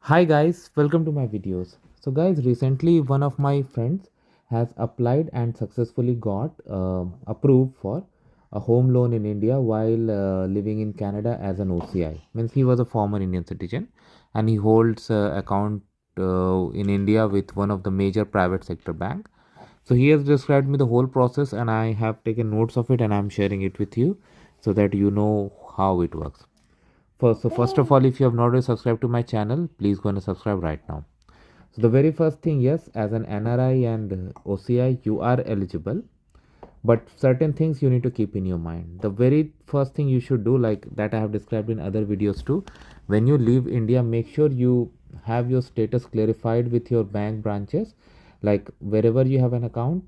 Hi guys, welcome to my videos. So guys, recently one of my friends has applied and successfully got approved for a home loan in India while living in Canada as an OCI. Means he was a former Indian citizen and he holds account in India with one of the major private sector bank. So he has described me the whole process and I have taken notes of it and I'm sharing it with you so that you know how it works. First of all, if you have not already subscribed to my channel, please go and subscribe right now. So the very first thing, yes, as an NRI and OCI, you are eligible, but certain things you need to keep in your mind. The very first thing you should do, like that I have described in other videos too, when you leave India, make sure you have your status clarified with your bank branches. Like wherever you have an account,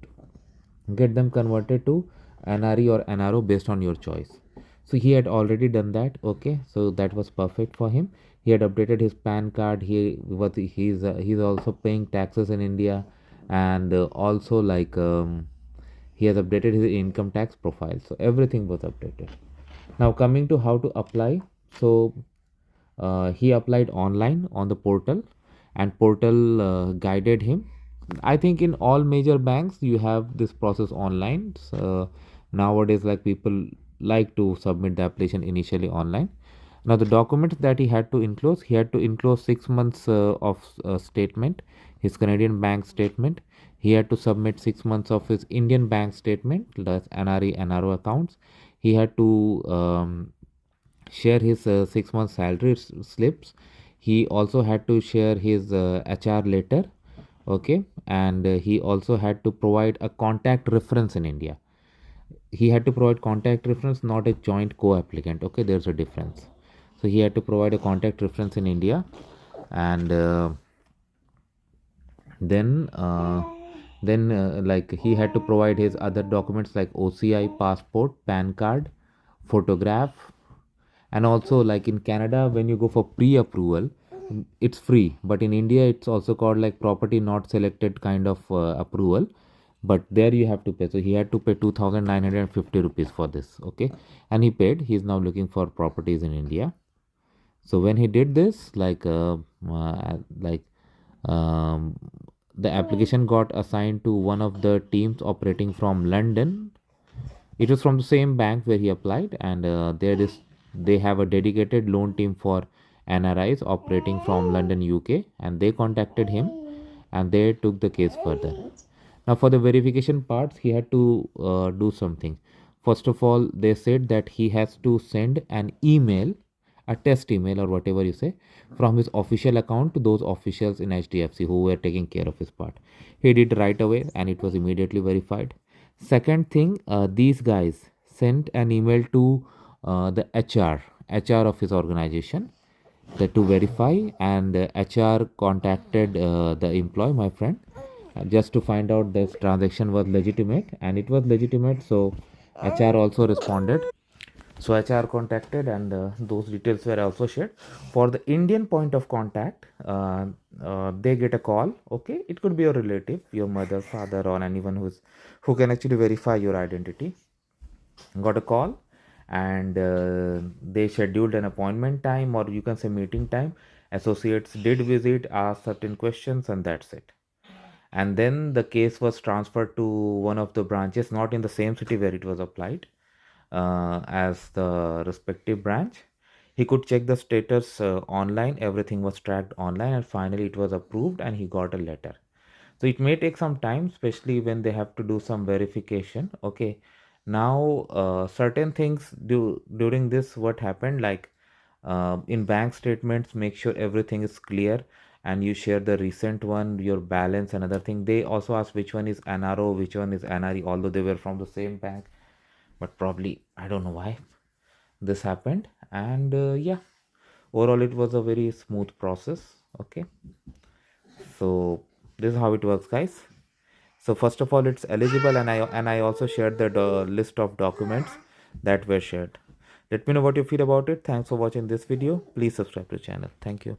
get them converted to NRE or NRO based on your choice. So he had already done that. Okay, so that was perfect for him. He had updated his PAN card. He's also paying taxes in India, and also he has updated his income tax profile. So everything was updated. Now coming to how to apply. So he applied online on the portal, and portal guided him. I think in all major banks you have this process online. So nowadays, like people like to submit the application initially online. Now the documents that he had to enclose 6 months of statement, his Canadian bank statement. He had to submit 6 months of his Indian bank statement, that's NRE, NRO accounts. He had to share his 6 month salary slips. He also had to share his HR letter. Okay, and he also had to provide a contact reference in India. He had to provide contact reference, not a joint co-applicant. Okay, there's a difference. So he had to provide a contact reference in India, and then uh, like he had to provide his other documents like OCI, passport, PAN card, photograph. And also, like in Canada, when you go for pre-approval, it's free, but in India it's also called like property not selected kind of approval, but there you have to pay. So he had to pay 2,950 rupees for this. Okay, and he paid. He's now looking for properties in India. So when he did this, like um, the application got assigned to one of the teams operating from London. It was from the same bank where he applied, and they have a dedicated loan team for NRIs operating from London, UK, and they contacted him, and they took the case further. Now, for the verification parts, he had to do something. First of all, they said that he has to send an email, a test email or whatever you say, from his official account to those officials in HDFC who were taking care of his part. He did right away, and it was immediately verified. Second thing, these guys sent an email to the HR of his organization to verify, and HR contacted the employee, my friend, just to find out this transaction was legitimate, and it was legitimate. So HR also responded. So HR contacted, and those details were also shared. For the Indian point of contact, they get a call. Okay, it could be your relative, your mother, father, or anyone who can actually verify your identity. Got a call, and they scheduled an appointment time, or you can say meeting time. Associates did visit, asked certain questions, and that's it. And then the case was transferred to one of the branches, not in the same city where it was applied, as the respective branch. He could check the status online, everything was tracked online, and finally it was approved and he got a letter. So it may take some time, especially when they have to do some verification. Okay, now certain things during this, what happened, like in bank statements, make sure everything is clear, and you share the recent one, your balance. Another thing, they also ask which one is NRO, which one is NRE, although they were from the same bank, but probably I don't know why this happened. And yeah, overall it was a very smooth process. Okay, so this is how it works, guys. So first of all, it's eligible, and I also shared the list of documents that were shared. Let me know what you feel about it. Thanks for watching this video. Please subscribe to the channel. Thank you.